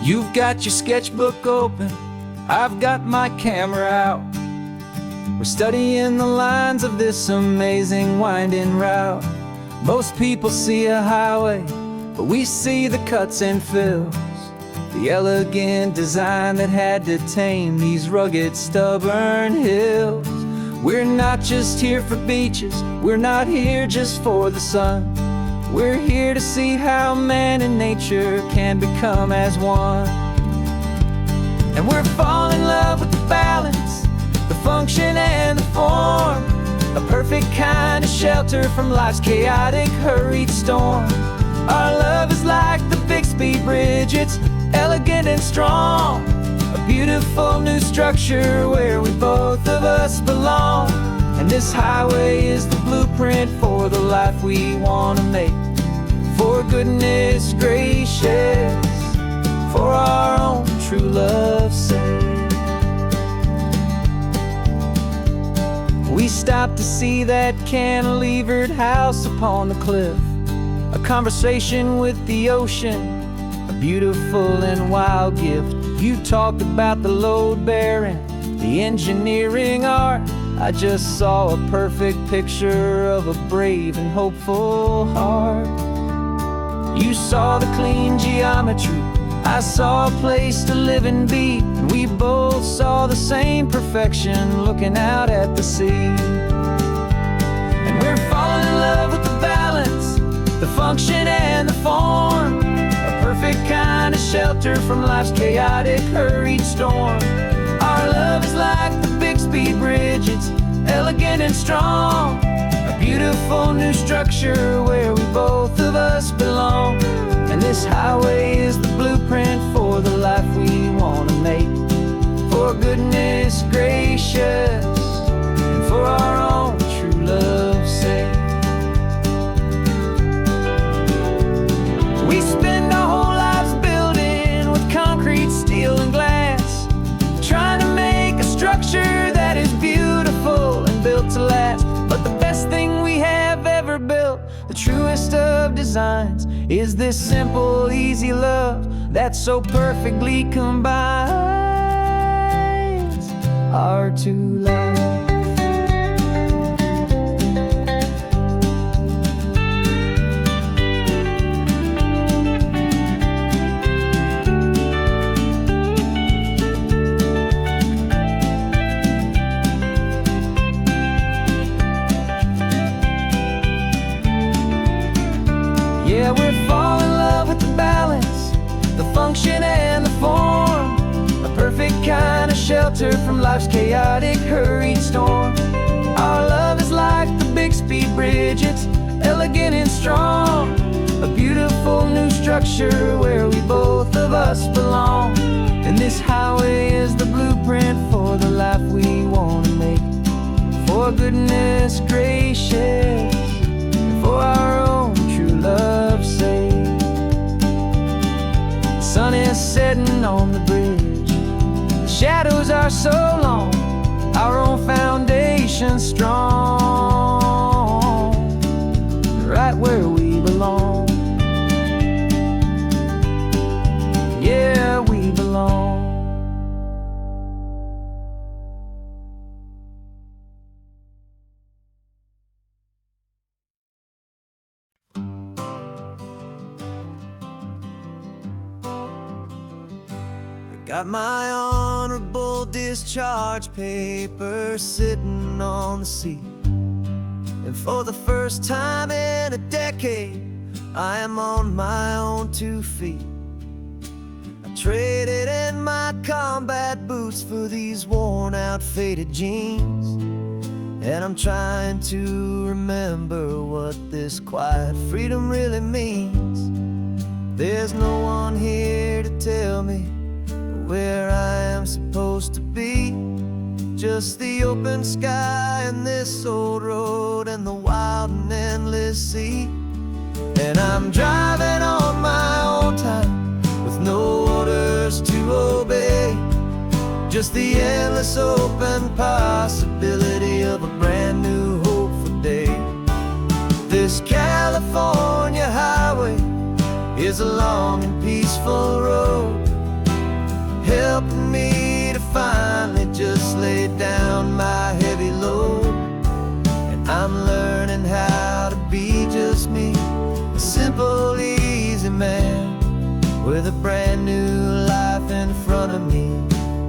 You've got your sketchbook open, I've got my camera out. We're studying the lines of this amazing winding route. Most people see a highway, but we see the cuts and fills, the elegant design that had to tame these rugged, stubborn hills. We're not just here for beaches, we're not here just for the sun. We're here to see how man and nature can become as one. And we're falling in love with the balance, the function and the form, a perfect kind of shelter from life's chaotic, hurried storm. Our love is like the Bixby Bridge, it's elegant and strong, a beautiful new structure where we both of us belong. And this highway is the blueprint for the life we want to make. For goodness gracious, for our own true love's sake. We stopped to see that cantilevered house upon the cliff, a conversation with the ocean, a beautiful and wild gift. You talked about the load bearing, the engineering art. I just saw a perfect picture of a brave and hopeful heart. You saw the clean geometry, I saw a place to live and be, and we both saw the same perfection looking out at the sea. And we're falling in love with the balance, the function and the form, a perfect kind of shelter from life's chaotic, hurried storm. Our love is like the Bixby Bridge, it's elegant and strong, a beautiful new structure where we both of us belong. And this highway is the blueprint for the life we want to make. For goodness gracious, and for our own true love's sake. We spend our whole lives building with concrete, steel and glass, trying to make a structure that is beautiful and built to last. But the best thing we have ever built, the truest of designs, is this simple, easy love that so perfectly combines our two lives. Yeah, we're falling in love with the balance, the function and the form, a perfect kind of shelter from life's chaotic, hurried storm. Our love is like the Bixby Bridge, it's elegant and strong, a beautiful new structure where we both of us belong. And this highway is the blueprint for the life we want to make. For goodness gracious, and for our own true love's sake. The sun is setting on the bridge, the shadows are so long, our own foundation strong, right where we belong. Yeah, we belong. Got my honorable discharge papers sitting on the seat, and for the first time in a decade, I am on my own 2 feet. I traded in my combat boots for these worn out, faded jeans, and I'm trying to remember what this quiet freedom really means. There's no one here to tell me where I am supposed to be, just the open sky and this old road and the wild and endless sea. And I'm driving on my own time with no orders to obey, just the endless open possibility of a brand new hopeful day. This California highway is a long and peaceful road, helping me to finally just lay down my heavy load. And I'm learning how to be just me, a simple, easy man with a brand new life in front of me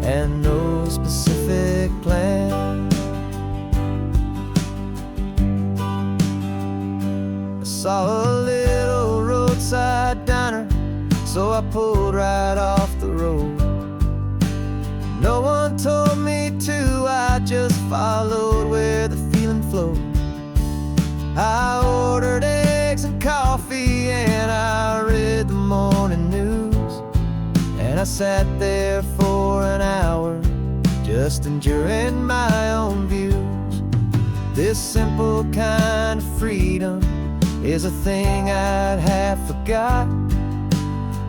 and no specific plan. I saw a little roadside diner, so I pulled right off the road. No one told me to, I just followed where the feeling flowed. I ordered eggs and coffee and I read the morning news. And I sat there for an hour, just enjoying my own views. This simple kind of freedom is a thing I'd have forgot.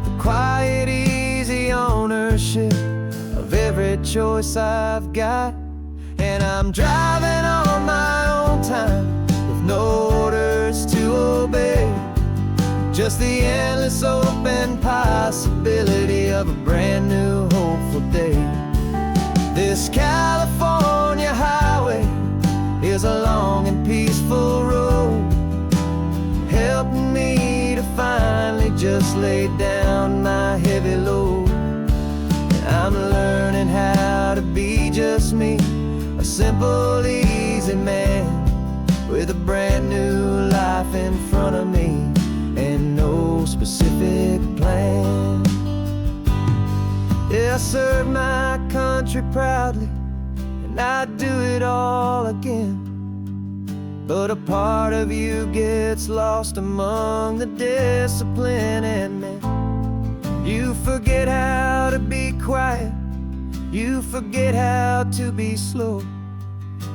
The quiet, easy ownership of every choice I've got. And I'm driving on my own time with no orders to obey, just the endless open possibility of a brand new hopeful day. This California highway is a long and peaceful road, helping me to finally just lay down my heavy load. And I'm learning how to be just me, a simple, easy man with a brand new life in front of me and no specific plan. Yeah, I serve my country proudly, and I'd do it all again. But a part of you gets lost among the discipline and men. You forget how to be quiet, you forget how to be slow,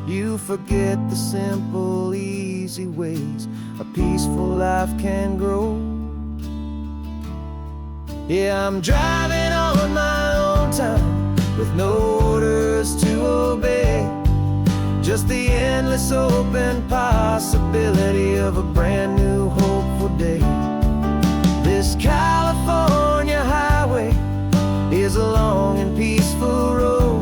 you forget the simple, easy ways a peaceful life can grow. Yeah, I'm driving on my own time with no orders to obey, just the endless open possibility of a brand new hopeful day. This California highway is a long and peaceful road,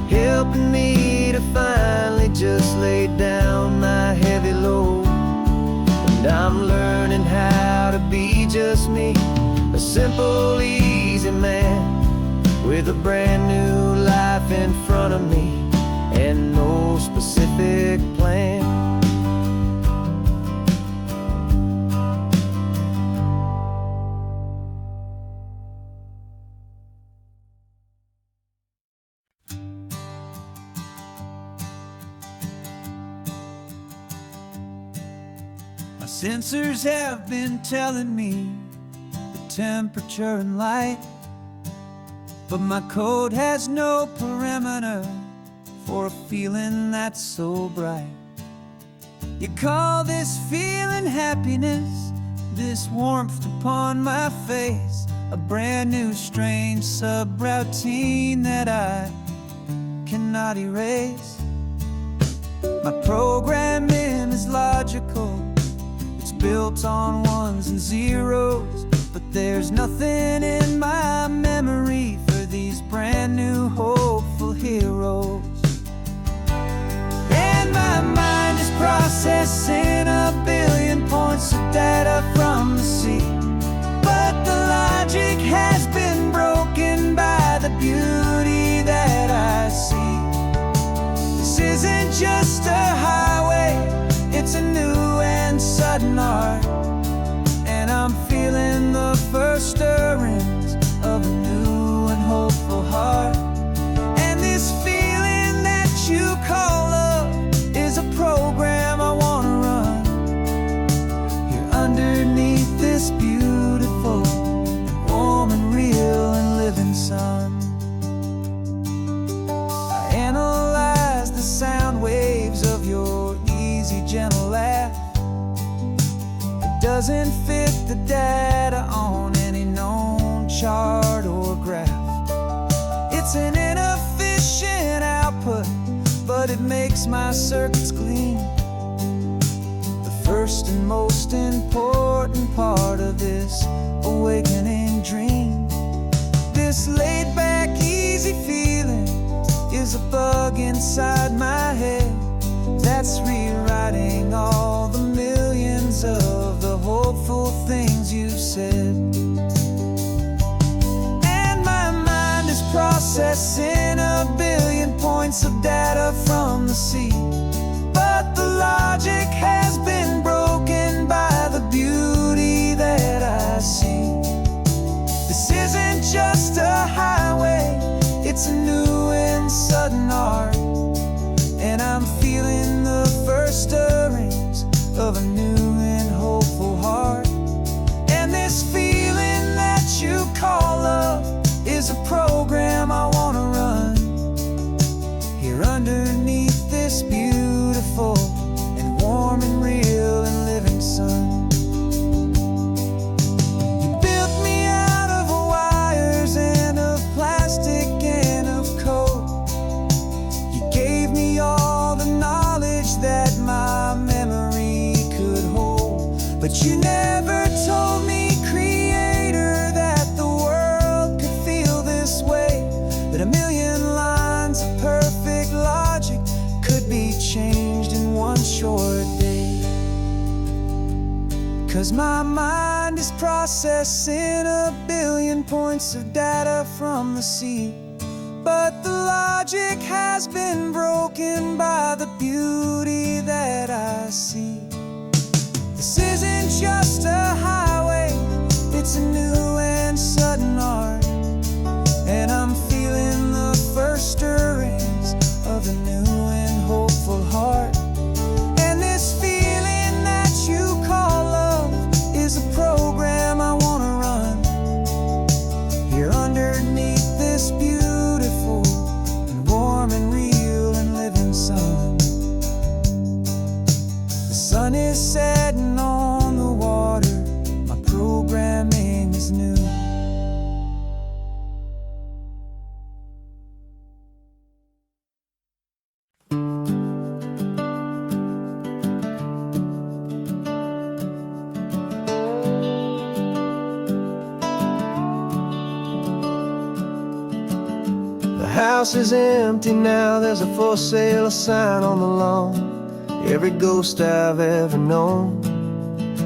helping me to finally just lay down my heavy load. And I'm learning how to be just me, a simple, easy man with a brand new life in front of me and no specific plan. My sensors have been telling me the temperature and light, but my code has no perimeter for a feeling that's so bright. You call this feeling happiness, this warmth upon my face, a brand new strange subroutine that I cannot erase. My programming is logical, it's built on ones and zeros, but there's nothing in my memory for these brand new hopeful heroes. And my mind is processing a billion points of data from the sea, but the logic has been broken by the beauty that I see. This isn't just a highway, it's a new and sudden art, and I'm feeling the first stirrings of a new and hopeful heart. And this feeling that you call love is a program I want to run here underneath this beautiful, warm and real and living sun. I analyze the sound waves of your easy, gentle laugh. It doesn't fit the data on any known chart or graph. It's an inefficient output, but it makes my circuits clean. The first and most important part of this awakening dream. This laid back is a bug inside my head that's rewriting all the millions of the hopeful things you've said. And my mind is processing a billion points of data from the sea, but the logic has been broken by the beauty that I see. This isn't just a highway, it's a new and sudden art, and I'm feeling the first stirrings of a new and hopeful heart. And this feeling that you call love is a program I wanna run here underneath this beautiful and warm and real and living sun. But you never told me, Creator, that the world could feel this way, that a million lines of perfect logic could be changed in one short day. 'Cause my mind is processing a billion points of data from the sea, but the logic has been broken by the beauty that I see. This isn't just a highway, it's a new and sudden art, and I'm feeling the first stirrings of a new and hopeful heart. And this feeling that you call love is a program I wanna run here underneath this beautiful and warm and real and living sun. The sun is setting on the water, my programming is new. The house is empty now, there's a for sale sign on the lawn. Every ghost I've ever known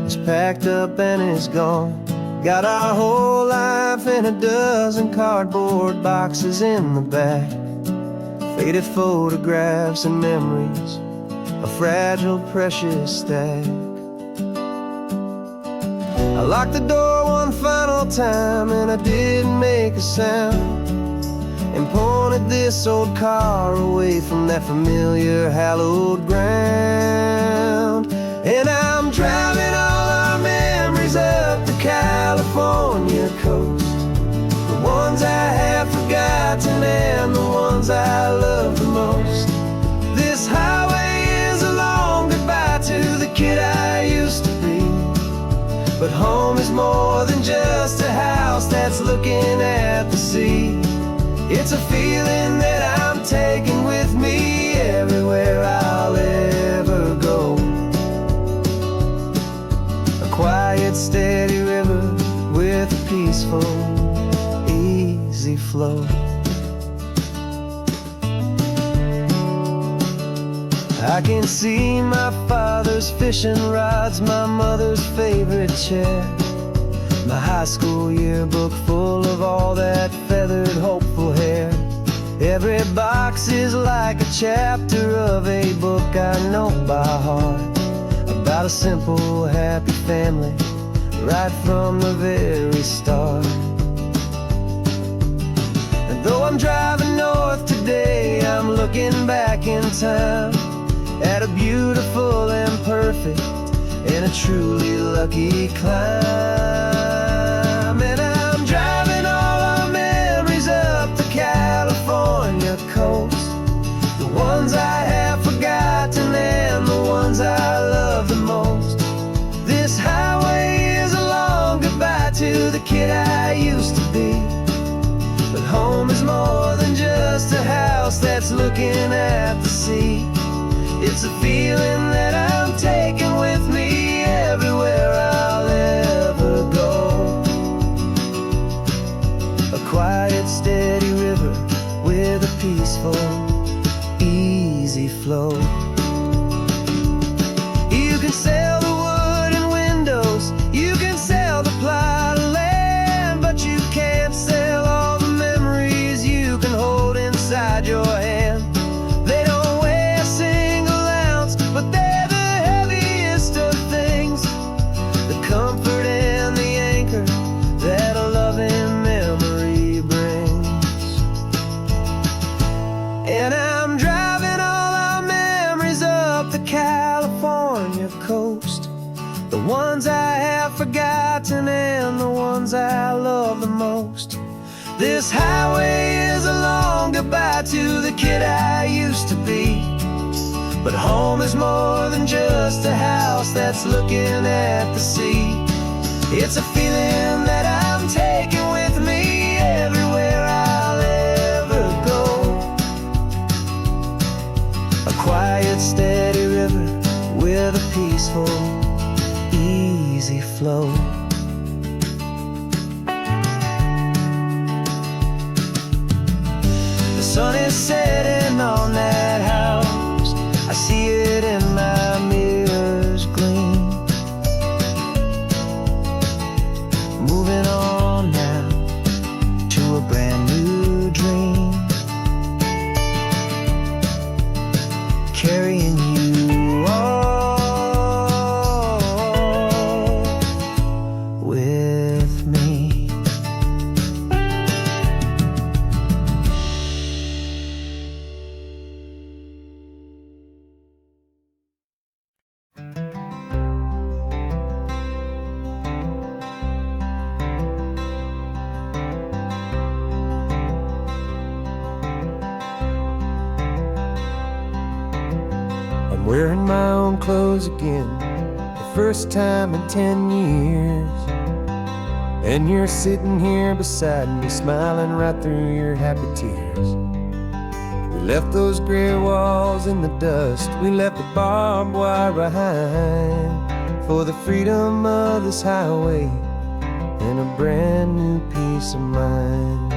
is packed up and is gone. Got our whole life in a dozen cardboard boxes in the back, faded photographs and memories, a fragile, precious stack. I locked the door one final time and I didn't make a sound, and pointed this old car away from that familiar hallowed ground. And I'm driving all our memories up the California coast, the ones I have forgotten and the ones I love the most. This highway is a long goodbye to the kid I used to be, but home is more than just a house that's looking at the sea. It's a feeling that I'm taking with me everywhere I'll ever go. A quiet, steady river with a peaceful, easy flow. I can see my father's fishing rods, my mother's favorite chair, my high school yearbook full of all that feathered, hopeful hair. Every box is like a chapter of a book I know by heart, about a simple, happy family right from the very start. And though I'm driving north today, I'm looking back in time at a beautiful and perfect and a truly lucky climb. And I'm driving all our memories up the California coast, the ones I have forgotten and the ones I love the most. This highway is a long goodbye to the kid I used to be, but home is more than just a house that's looking at the sea. It's a feeling that I'm taking with me everywhere I'll ever go. A quiet, steady river with a peaceful flow. You can sell the wood and windows, you can sell the plot of land, but you can't sell all the memories you can hold inside your hand. They don't weigh a single ounce, but they're the heaviest of things, the comfort and the anchor that a loving memory brings. And I'm driving all our memories up the California coast, the ones I have forgotten and the ones I love the most. This highway is a long goodbye to the kid I used to be, but home is more than just a house that's looking at the sea. It's a feeling that I'm taking with me everywhere I'll ever go. A quiet, steady river with a peaceful, easy flow. The sun is setting on that house, I see it in my mirror's gleam. Moving on now to a brand new dream, carrying you all with me. I'm wearing my own clothes again, the first time in 10 years. And you're sitting here beside me, smiling right through your happy tears. We left those gray walls in the dust, we left the barbed wire behind, for the freedom of this highway and a brand new peace of mind.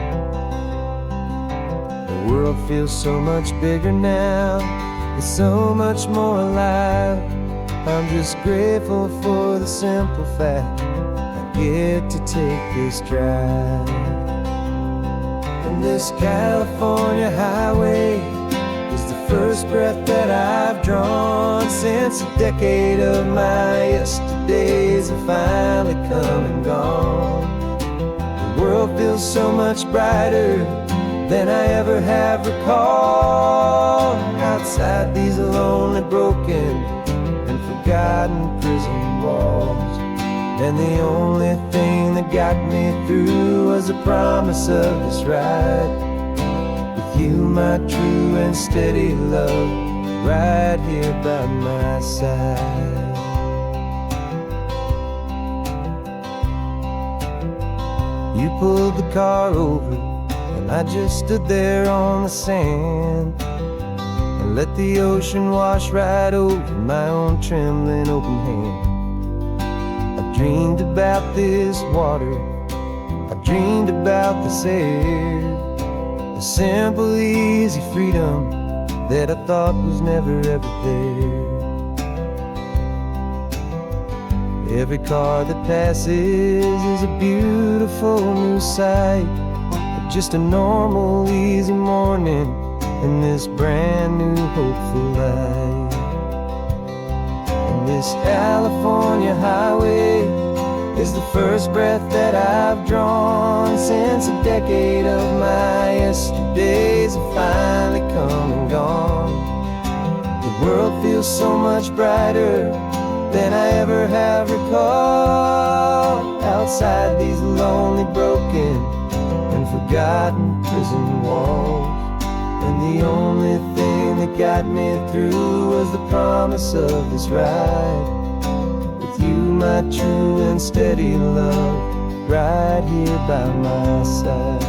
The world feels so much bigger now, it's so much more alive. I'm just grateful for the simple fact I get to take this drive. And this California highway is the first breath that I've drawn since a decade of my yesterdays have finally come and gone. The world feels so much brighter than I ever have recalled. Outside these lonely, broken, and forgotten prison walls, and the only thing that got me through was the promise of this ride with you, my true and steady love, right here by my side. You pulled the car over, and I just stood there on the sand and let the ocean wash right over my own trembling open hand. I dreamed about this water, I dreamed about this air, the simple, easy freedom that I thought was never ever there. Every car that passes is a beautiful new sight, just a normal, easy morning in this brand new, hopeful life. And this California highway is the first breath that I've drawn since a decade of my yesterdays have finally come and gone. The world feels so much brighter than I ever have recalled. Outside these lonely, broken, and forgotten prison walls, and the only thing that got me through was the promise of this ride with you, my true and steady love, right here by my side.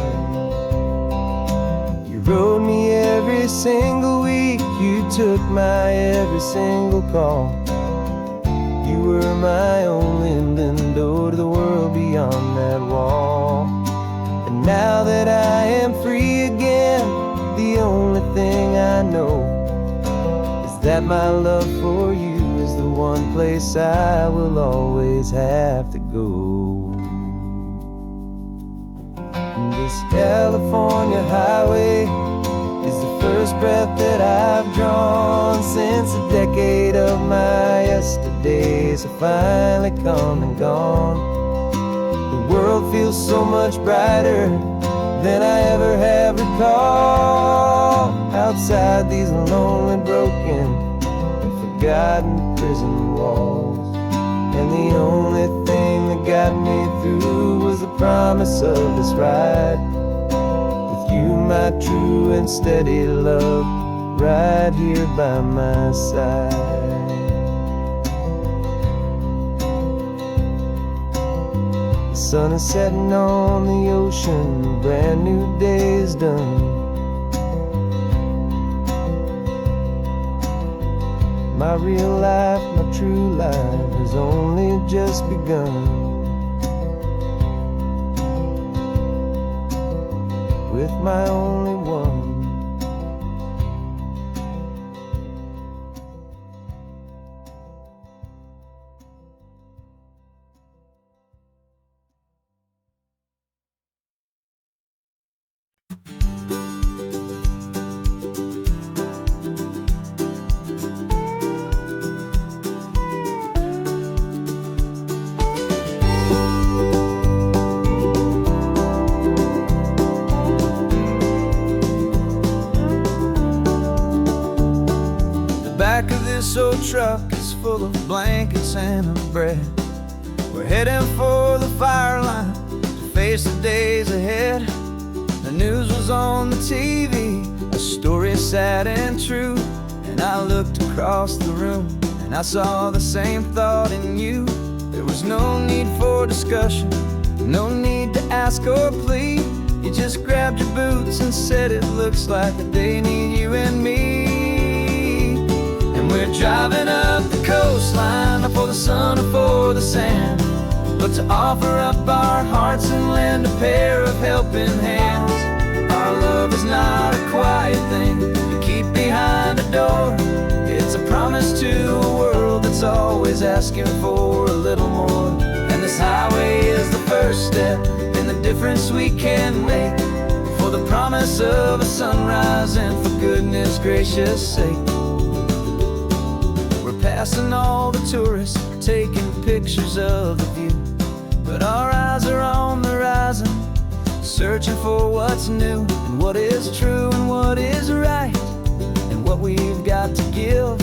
You rode me every single week, you took my every single call. You were my only window to the world beyond that wall. And now that I am free again, the only thing I know that my love for you is the one place I will always have to go. This California highway is the first breath that I've drawn since a decade of my yesterdays have finally come and gone. The world feels so much brighter than I ever have recalled. Outside these lonely, broken, and forgotten prison walls, and the only thing that got me through was the promise of this ride with you, my true and steady love, right here by my side. The sun is setting on the ocean, a brand new day is done. My real life, my true life has only just begun. With my only one. This old truck is full of blankets and of bread. We're heading for the fire line to face the days ahead. The news was on the TV, a story sad and true. And I looked across the room and I saw the same thought in you. There was no need for discussion, no need to ask or plead. You just grabbed your boots and said it looks like they need you and me. We're driving up the coastline, not for the sun or for the sand, but to offer up our hearts and lend a pair of helping hands. Our love is not a quiet thing you keep behind a door. It's a promise to a world that's always asking for a little more. And this highway is the first step in the difference we can make, for the promise of a sunrise and for goodness gracious sake. Passing all the tourists, taking pictures of the view, but our eyes are on the horizon, searching for what's new and what is true and what is right, and what we've got to give.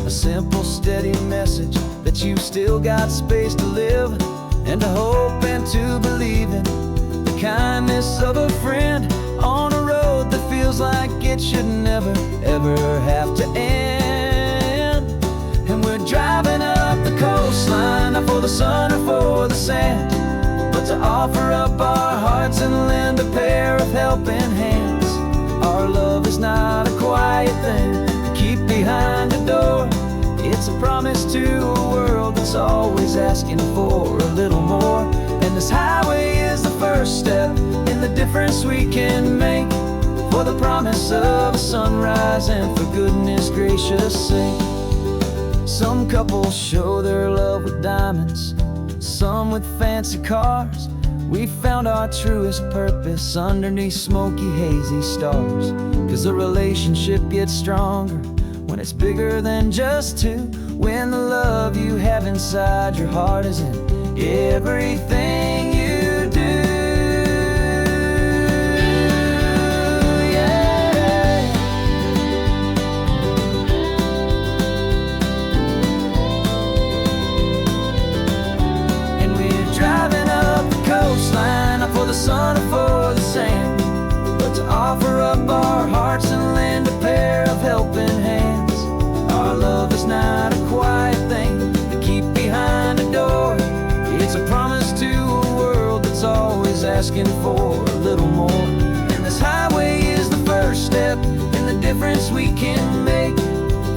A simple, steady message that you've still got space to live, and to hope and to believe in the kindness of a friend on a road that feels like it should never, ever have to end. And we're driving up the coastline, not for the sun or for the sand, but to offer up our hearts and lend a pair of helping hands. Our love is not a quiet thing to keep behind a door. It's a promise to a world that's always asking for a little more. And this highway is the first step in the difference we can make, for the promise of a sunrise and for goodness gracious sake. Some couples show their love with diamonds, some with fancy cars. We found our truest purpose underneath smoky, hazy stars. 'Cause the relationship gets stronger when it's bigger than just two, when the love you have inside your heart is in everything you do. For the sun or for the sand, but to offer up our hearts and lend a pair of helping hands. Our love is not a quiet thing to keep behind a door. It's a promise to a world that's always asking for a little more. And this highway is the first step in the difference we can make,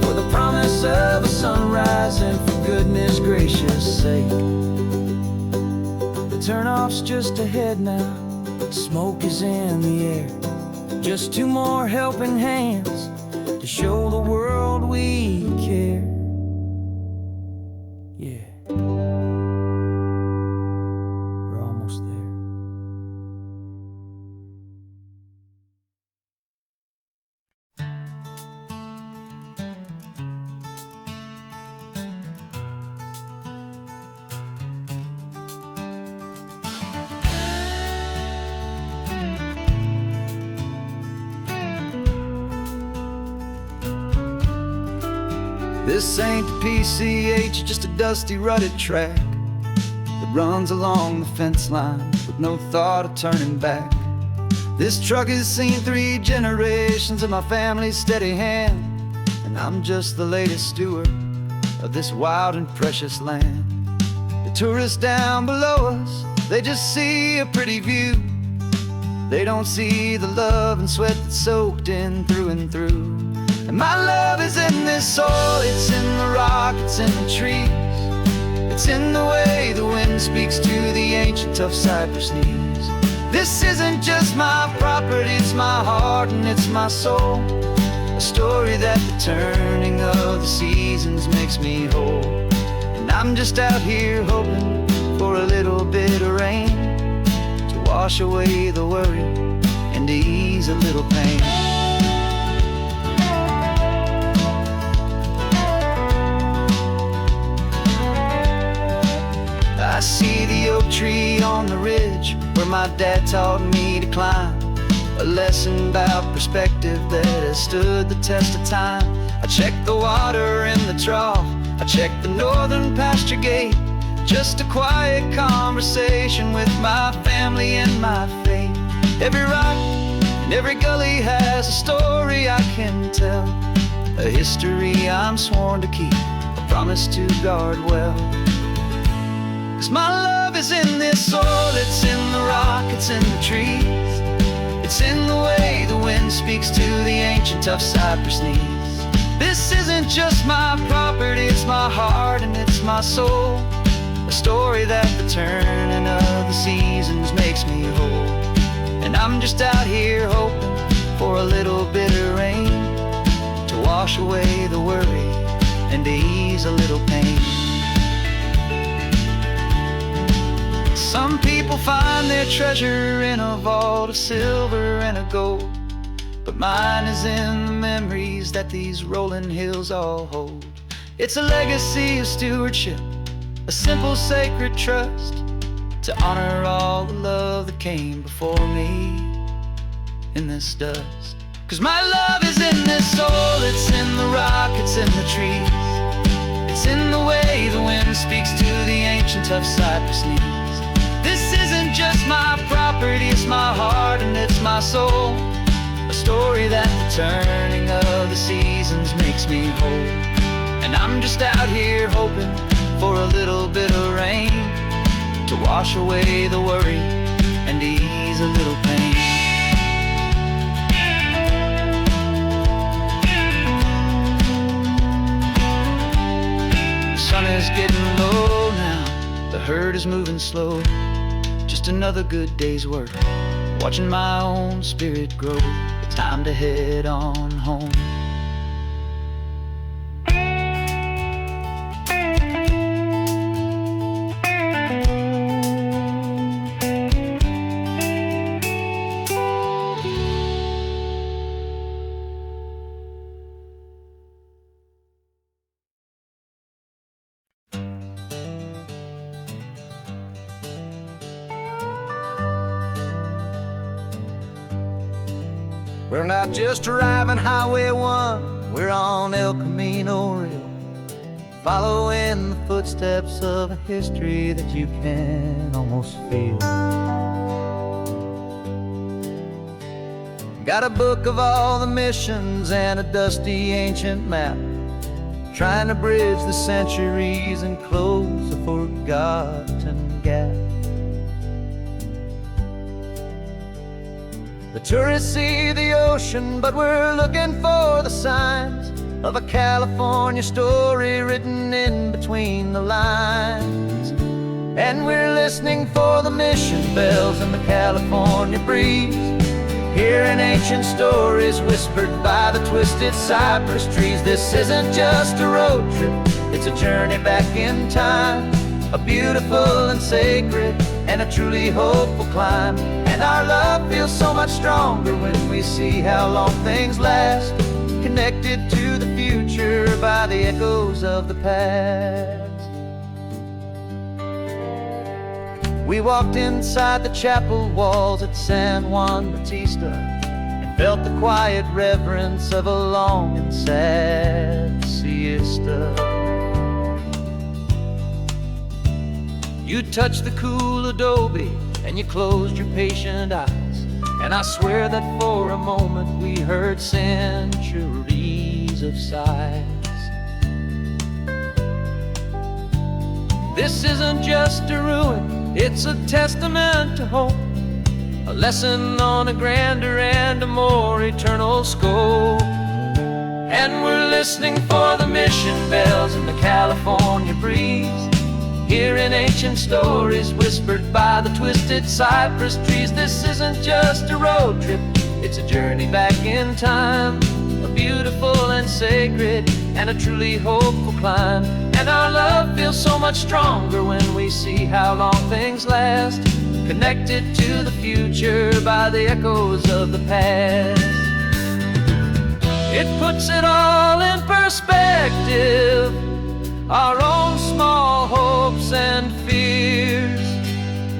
for the promise of a sunrise and for goodness gracious sake. Turnoff's just ahead now, smoke is in the air. Just two more helping hands to show the world we care. Yeah, we're almost there. This ain't the PCH, just a dusty, rutted track that runs along the fence line with no thought of turning back. This truck has seen 3 generations of my family's steady hand, and I'm just the latest steward of this wild and precious land. The tourists down below us, they just see a pretty view. They don't see the love and sweat that's soaked in through and through. And my love is in this soil, it's in the rock, it's in the trees. It's in the way the wind speaks to the ancient tough cypress knees. This isn't just my property, it's my heart and it's my soul. A story that the turning of the seasons makes me whole. And I'm just out here hoping for a little bit of rain to wash away the worry and to ease a little pain. I see the oak tree on the ridge where my dad taught me to climb. A lesson about perspective that has stood the test of time. I check the water in the trough, I check the northern pasture gate. Just a quiet conversation with my family and my faith. Every rock and every gully has a story I can tell, a history I'm sworn to keep, a promise to guard well. 'Cause my love is in this soil, it's in the rock, it's in the trees. It's in the way the wind speaks to the ancient tough cypress knees. This isn't just my property, it's my heart and it's my soul. A story that the turning of the seasons makes me whole. And I'm just out here hoping for a little bit of rain to wash away the worry and to ease a little pain. Some people find their treasure in a vault of silver and of gold, but mine is in the memories that these rolling hills all hold. It's a legacy of stewardship, a simple sacred trust, to honor all the love that came before me in this dust. 'Cause my love is in this soil, it's in the rock, it's in the trees. It's in the way the wind speaks to the ancient tough cypress knees. This isn't just my property, it's my heart and it's my soul. A story that the turning of the seasons makes me whole. And I'm just out here hoping for a little bit of rain to wash away the worry and ease a little pain. The sun is getting low now, the herd is moving slow. Just another good day's work, watching my own spirit grow. It's time to head on home. We're not just driving Highway 1, we're on El Camino Real, following the footsteps of a history that you can almost feel. Got a book of all the missions and a dusty ancient map, trying to bridge the centuries and close a forgotten gap. The tourists see the ocean, but we're looking for the signs of a California story written in between the lines. And we're listening for the mission bells and the California breeze, Hearing ancient stories whispered by the twisted cypress trees. This isn't just a road trip, it's a journey back in time. A beautiful and sacred and a truly hopeful climb. And our love feels so much stronger when we see how long things last, connected to the future by the echoes of the past. We walked inside the chapel walls at San Juan Bautista and felt the quiet reverence of a long and sad siesta. You touched the cool adobe and you closed your patient eyes, and I swear that for a moment we heard centuries of sighs. This isn't just a ruin, it's a testament to hope, a lesson on a grander and a more eternal scope. And we're listening for the mission bells in the California breeze, hearing ancient stories whispered by the twisted cypress trees. This isn't just a road trip, it's a journey back in time, a beautiful and sacred and a truly hopeful climb. And our love feels so much stronger when we see how long things last, connected to the future by the echoes of the past. It puts it all in perspective, our own small hopes and fears,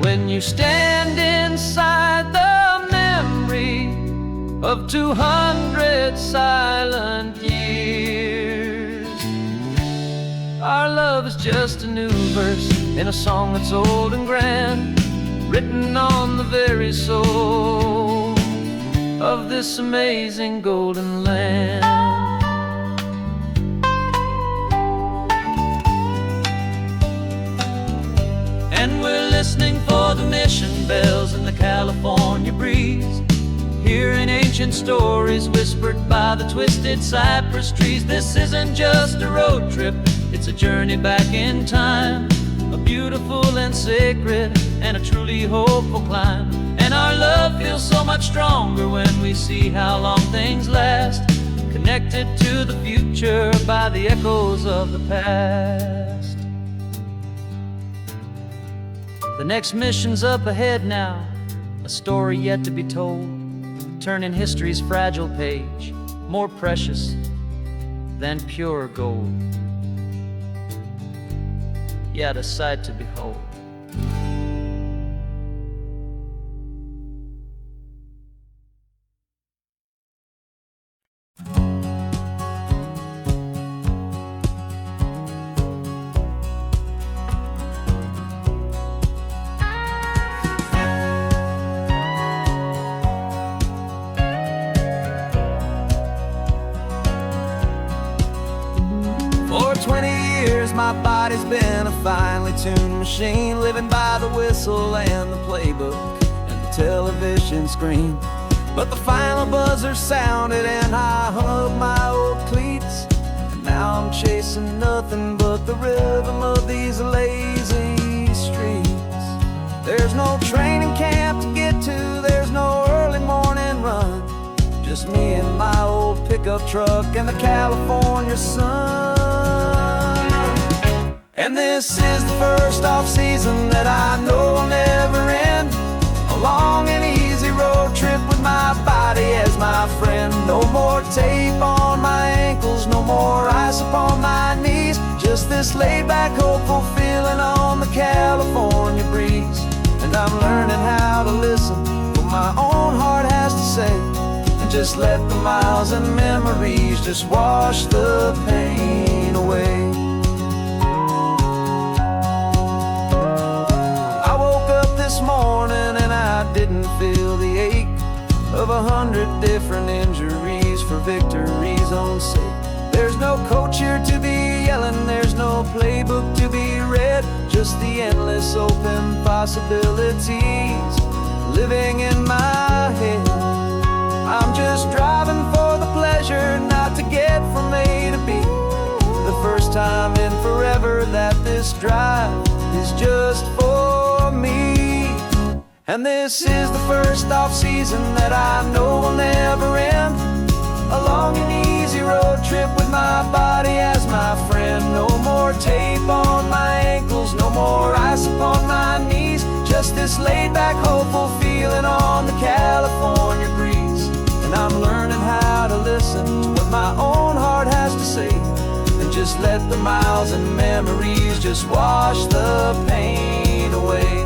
when you stand inside the memory of 200 silent years. Our love is just a new verse in a song that's old and grand, written on the very soul of this amazing golden land. And we're listening for the mission bells in the California breeze, hearing ancient stories whispered by the twisted cypress trees. This isn't just a road trip, it's a journey back in time, a beautiful and sacred and a truly hopeful climb. And our love feels so much stronger when we see how long things last, connected to the future by the echoes of the past. The next mission's up ahead now, a story yet to be told, turning history's fragile page more precious than pure gold. Yet a sight to behold. For 20 years my body's been a finely tuned machine, living by the whistle and the playbook and the television screen. But the final buzzer sounded and I hung up my old cleats, and now I'm chasing nothing but the rhythm of these lazy streets. There's no training camp to get to, there's no early morning run, just me and my old pickup truck and the California sun. And this is the first off-season that I know will never end, a long and easy road trip with my body as my friend. No more tape on my ankles, no more ice upon my knees, just this laid-back, hopeful feeling on the California breeze. And I'm learning how to listen what my own heart has to say, and just let the miles and memories just wash the pain away. This morning and I didn't feel the ache of 100 different injuries for victory's own sake. There's no coach here to be yelling, there's no playbook to be read, just the endless open possibilities living in my head. I'm just driving for the pleasure, not to get from A to B. The first time in forever that this drive is just for me. And And this is the first off-season that I know will never end. A long and easy road trip with my body as my friend. No more tape on my ankles, no more ice upon my knees. Just this laid-back, hopeful feeling on the California breeze. And I'm learning how to listen to what my own heart has to say, and just let the miles and memories just wash the pain away.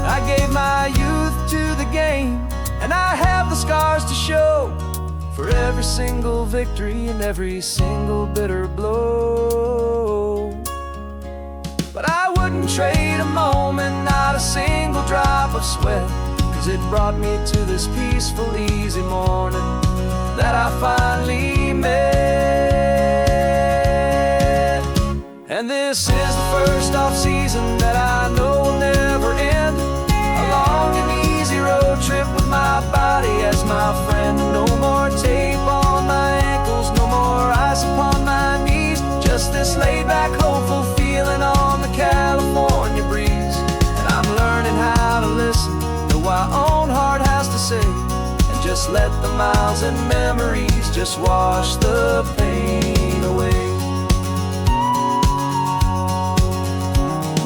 I gave my youth to the game, and I have the scars to show for every single victory and every single bitter blow. But I wouldn't trade a moment, not a single drop of sweat, 'cause it brought me to this peaceful, easy morning that I finally met. And this is the first off-season that I know will never end. A long and easy road trip with my body as my friend. No more tape on my ankles, no more ice upon my knees. Just this laid-back, hopeful feeling on the California breeze. And I'm learning how to listen to what my own heart has to say, and just let the miles and memories just wash the pain away.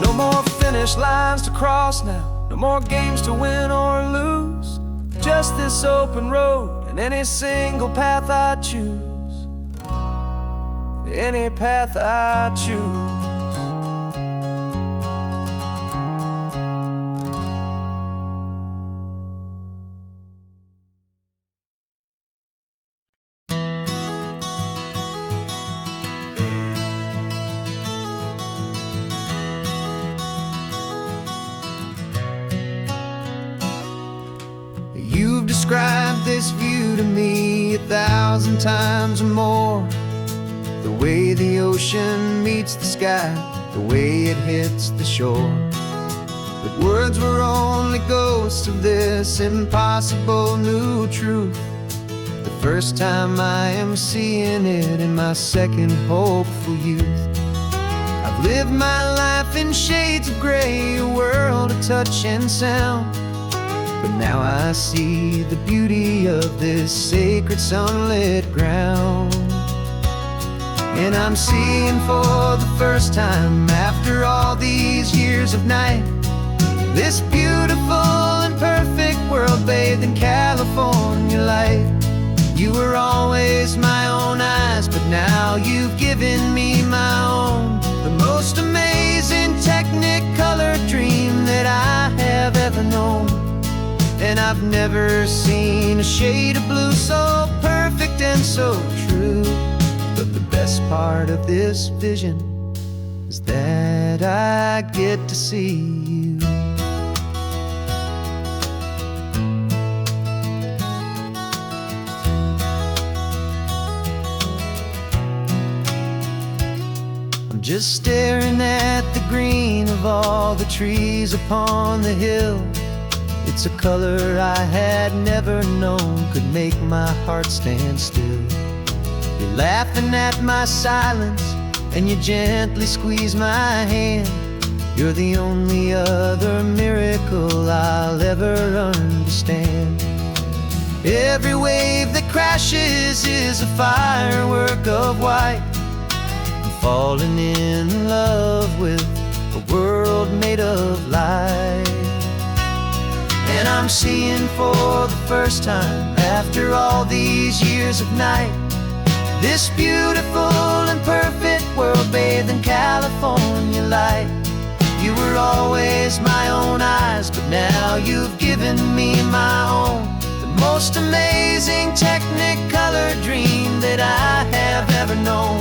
No more finish lines to cross now, no more games to win or lose. Just this open road and any single path I choose. Any path I choose. You've described this view to me 1,000 times or more. The way the ocean meets the sky, the way it hits the shore. But words were only ghosts of this impossible new truth. The first time I am seeing it in my second hopeful youth. I've lived my life in shades of gray, a world of touch and sound. But now I see the beauty of this sacred sunlit ground. And I'm seeing for the first time, after all these years of night, this beautiful and perfect world bathed in California light. You were always my own eyes, but now you've given me my own. The most amazing technicolor dream that I have ever known. And I've never seen a shade of blue so perfect and so true. But the best part of this vision is that I get to see you. I'm just staring at the green of all the trees upon the hill. It's a color I had never known could make my heart stand still. You're laughing at my silence, and you gently squeeze my hand. You're the only other miracle I'll ever understand. Every wave that crashes is a firework of white. I'm falling in love with a world made of light. And I'm seeing for the first time, after all these years of night, this beautiful and perfect world bathed in California light. You were always my own eyes, but now you've given me my own. The most amazing technicolor dream that I have ever known.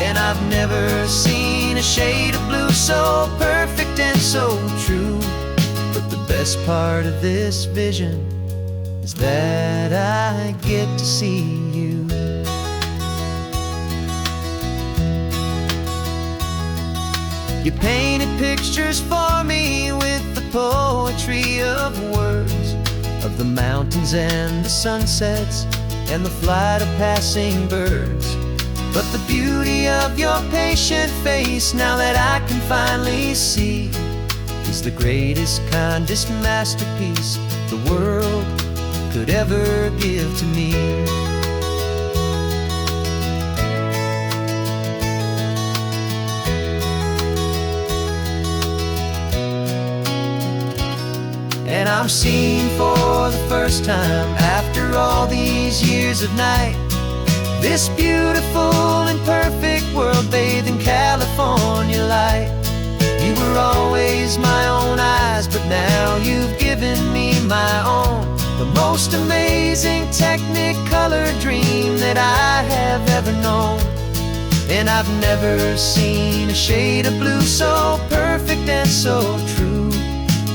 And I've never seen a shade of blue so perfect and so true. But the best part of this vision is that I get to see you. You painted pictures for me with the poetry of words, of the mountains and the sunsets and the flight of passing birds. But the beauty of your patient face, now that I can finally see, is the greatest, kindest masterpiece the world could ever give to me. And I'm seeing for the first time, after all these years of night, this beautiful and perfect world bathed in California light. You were always my own eyes, but now you've given me my own, the most amazing technicolor dream that I have ever known. And I've never seen a shade of blue so perfect and so true.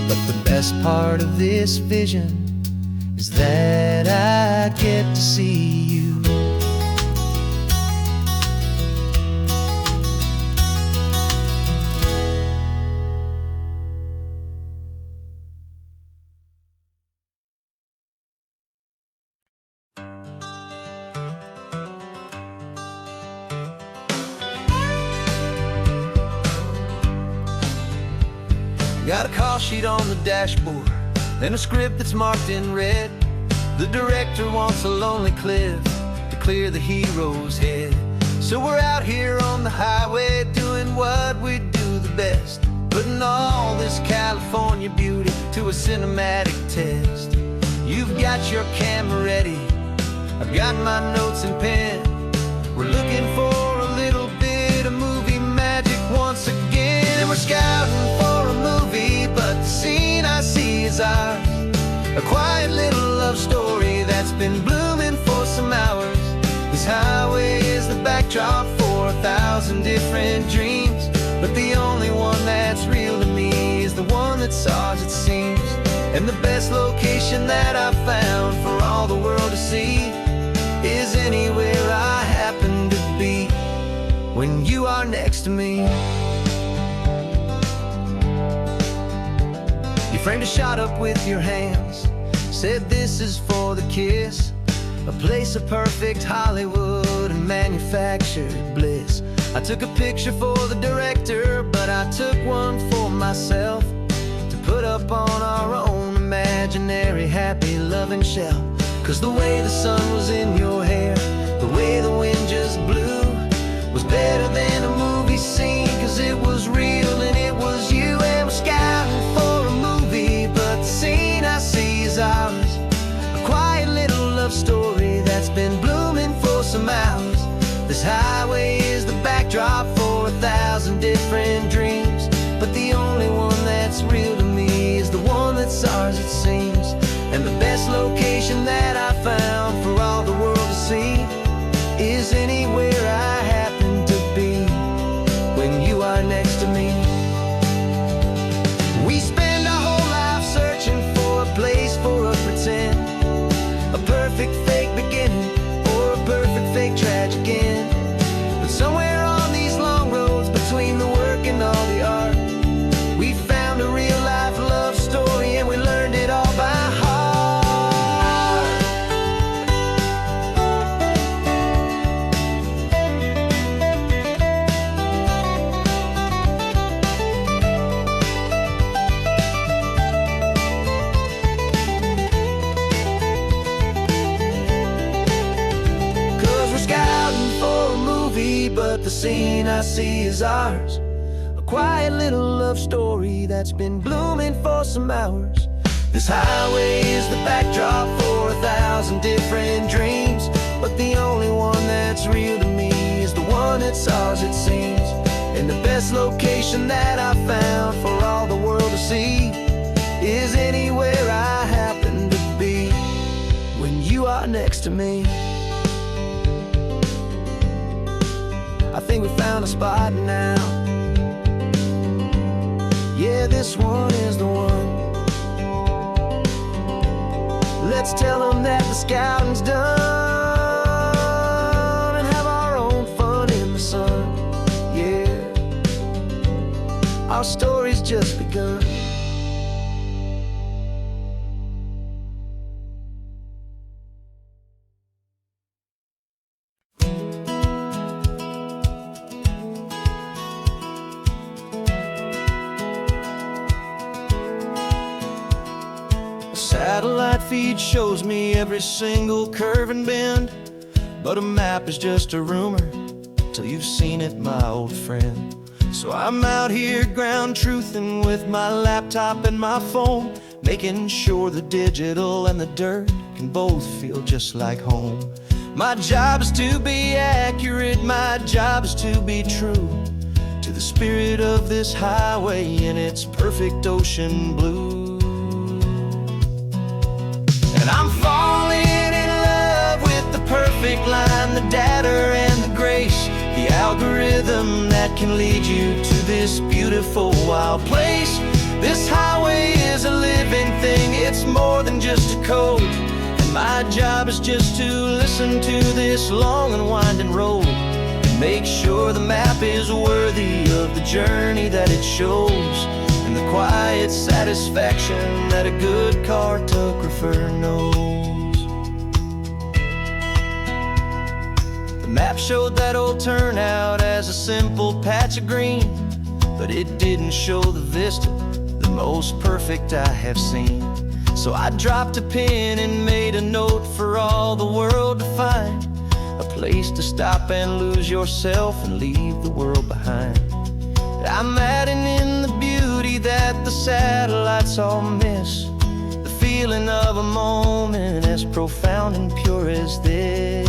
But the best part of this vision is that I get to see you. Got a call sheet on the dashboard and a script that's marked in red. The director wants a lonely cliff to clear the hero's head. So we're out here on the highway doing what we do the best, putting all this California beauty to a cinematic test. You've got your camera ready, I've got my notes and pen. We're looking for a little bit of movie magic once again. And we're scouting for a movie, but the scene I see is ours. A quiet little love story that's been blooming for some hours. This highway is the backdrop for 1,000 different dreams, but the only one that's real to me is the one that's ours, it seems. And the best location that I've found for all the world to see is anywhere I happen to be when you are next to me. You framed a shot up with your hands, said this is for the kiss, a place of perfect Hollywood and manufactured bliss. I took a picture for the director, but I took one for myself to put up on our own imaginary happy loving shelf. Cause the way the sun was in your hair, the way the wind just blew, was better than a movie scene, cause it was real and it was you. And we're scouting for a movie, but the scene I see is ours. A quiet little love story that's been blooming for some hours. This highway is the backdrop for 1,000 different dreams, but the only one that's real to me is the one that's ours, it seems. And the best location that I found for all the world to see is anywhere I happen to be when you are next to me. We spend our whole life searching for a place for a pretend, a perfect fake beginning or a perfect fake tragic end. But somewhere on these long roads between the work and all the art, we found a real life love story and we learned it all by heart. But the scene I see is ours. A quiet little love story that's been blooming for some hours. This highway is the backdrop for 1,000 different dreams, but the only one that's real to me is the one that's ours, it seems. And the best location that I found for all the world to see is anywhere I happen to be when you are next to me. I think we found a spot now. Yeah, this one is the one. Let's tell them that the scouting's done and have our own fun in the sun. Yeah, our story's just begun. satellite feed shows me every single curve and bend, but a map is just a rumor till you've seen it, my old friend. So I'm out here ground truthing with my laptop and my phone, making sure the digital and the dirt can both feel just like home. My job is to be accurate, my job is to be true to the spirit of this highway in its perfect ocean blue. And I'm falling in love with the perfect line, the data and the grace, the algorithm that can lead you to this beautiful wild place. This highway is a living thing, it's more than just a code. And my job is just to listen to this long and winding road and make sure the map is worthy of the journey that it shows, and the quiet satisfaction that a good cartographer knows. The map showed that old turnout as a simple patch of green, but it didn't show the vista, the most perfect I have seen. So I dropped a pin and made a note for all the world to find, a place to stop and lose yourself and leave the world behind. I'm adding in the beauty that the satellites all miss, the feeling of a moment as profound and pure as this.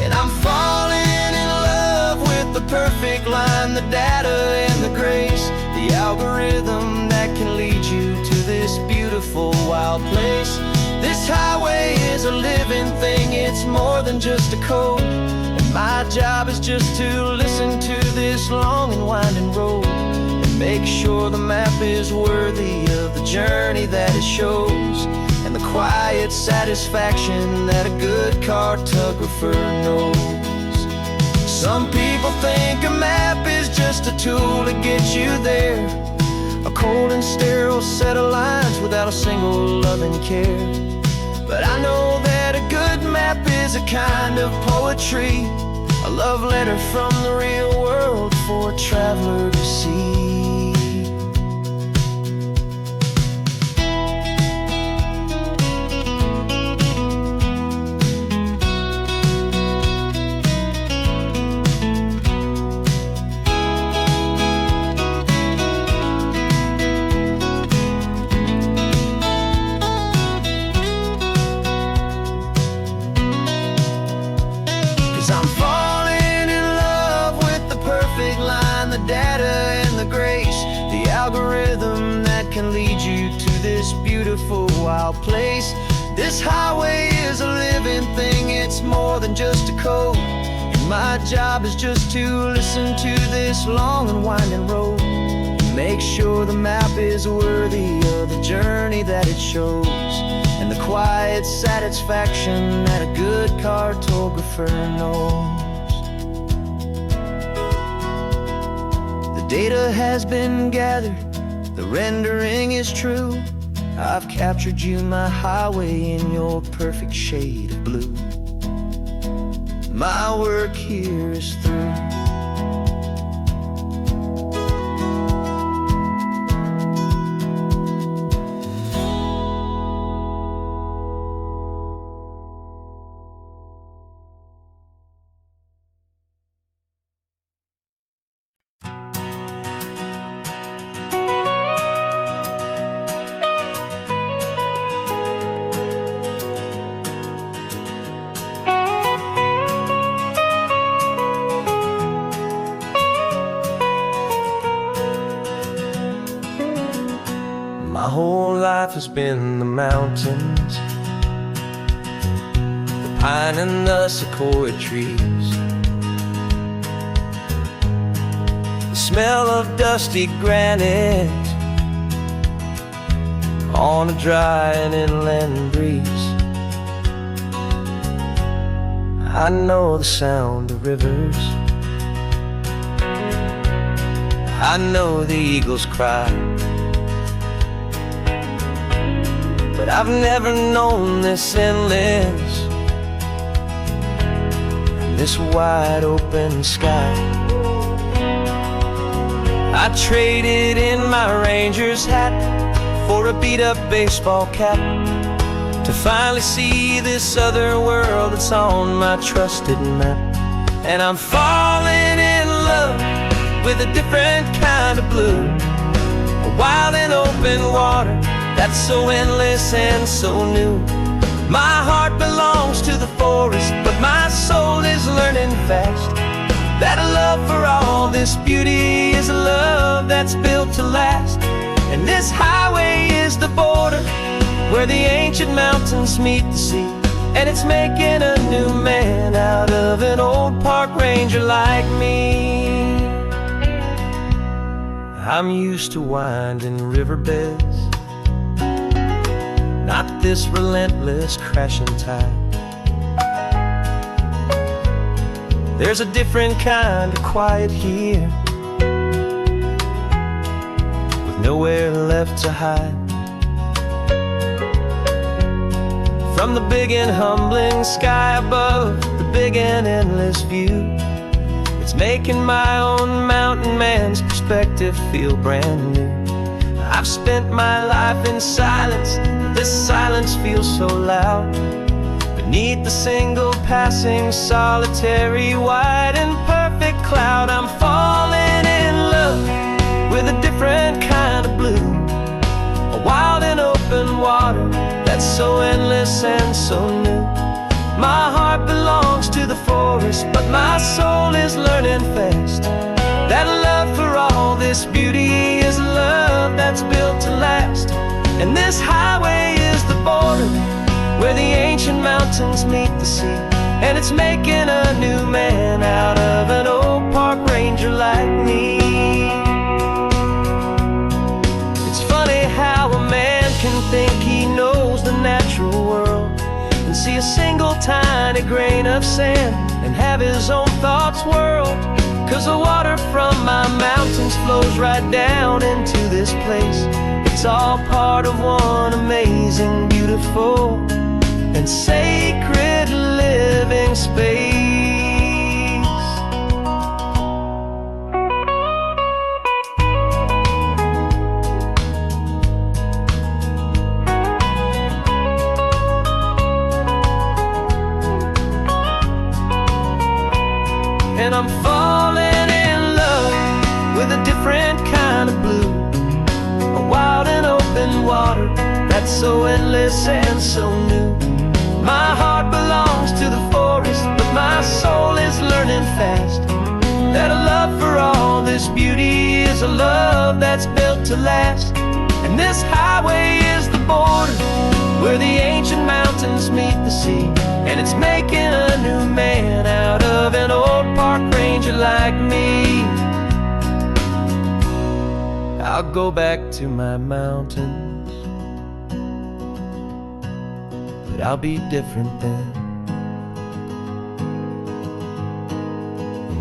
And I'm falling in love with the perfect line, the data and the grace, the algorithm that can lead you to this beautiful wild place. This highway is a living thing, it's more than just a code. And my job is just to listen to this long and winding road and make sure the map is worthy of the journey that it shows, and the quiet satisfaction that a good cartographer knows. Some people think a map is just a tool to get you there, a cold and sterile set of lines without a single loving care. But I know that a good map is a kind of poetry, a love letter from the real world for a traveler to see. 'Cause I'm falling in love with the perfect line, the data and the grace, the algorithm that can lead you to this beautiful wild place. This highway is a living thing, it's more than just a code. And my job is just to listen to this long and winding road and make sure the map is worthy of the journey that it shows, and the quiet satisfaction that a good cartographer knows. The data has been gathered, the rendering is true. I've captured you, my highway, in your perfect shade of blue. My work here is through. My whole life has been the mountains, the pine and the sequoia trees, the smell of dusty granite on a dry and inland breeze. I know the sound of rivers, I know the eagles cry, but I've never known this endless, this wide open sky. I traded in my ranger's hat for a beat-up baseball cap, to finally see this other world that's on my trusted map. And I'm falling in love with a different kind of blue, a wild and open water that's so endless and so new. My heart belongs to the forest, but my soul is learning fast that a love for all this beauty is a love that's built to last. And this highway is the border where the ancient mountains meet the sea, and it's making a new man out of an old park ranger like me. I'm used to winding riverbeds, not this relentless crashing tide. There's a different kind of quiet here, with nowhere left to hide. From the big and humbling sky above, the big and endless view, it's making my own mountain man's perspective feel brand new. I've spent my life in silence, this silence feels so loud. Beneath the single passing solitary white and perfect cloud, I'm falling in love with a different kind of blue, a wild and open water that's so endless and so new. My heart belongs to the forest, but my soul is learning fast that love for all this beauty is a love that's built to last. And this highway is the border where the ancient mountains meet the sea, and it's making a new man out of an old park ranger like me. It's funny how a man can think he knows the natural world and see a single tiny grain of sand and have his own thoughts whirled. 'Cause the water from my mountains flows right down into this place. It's all part of one amazing, beautiful, and sacred living space. And I'm falling in love with a different kind of blue, a wild and open water that's so endless and so new. My heart belongs to the forest, but my soul is learning fast that a love for all this beauty is a love that's built to last. And this highway is the border where the ancient mountains meet the sea, and it's making a new man out of an old park ranger like me. I'll go back to my mountains, but I'll be different then,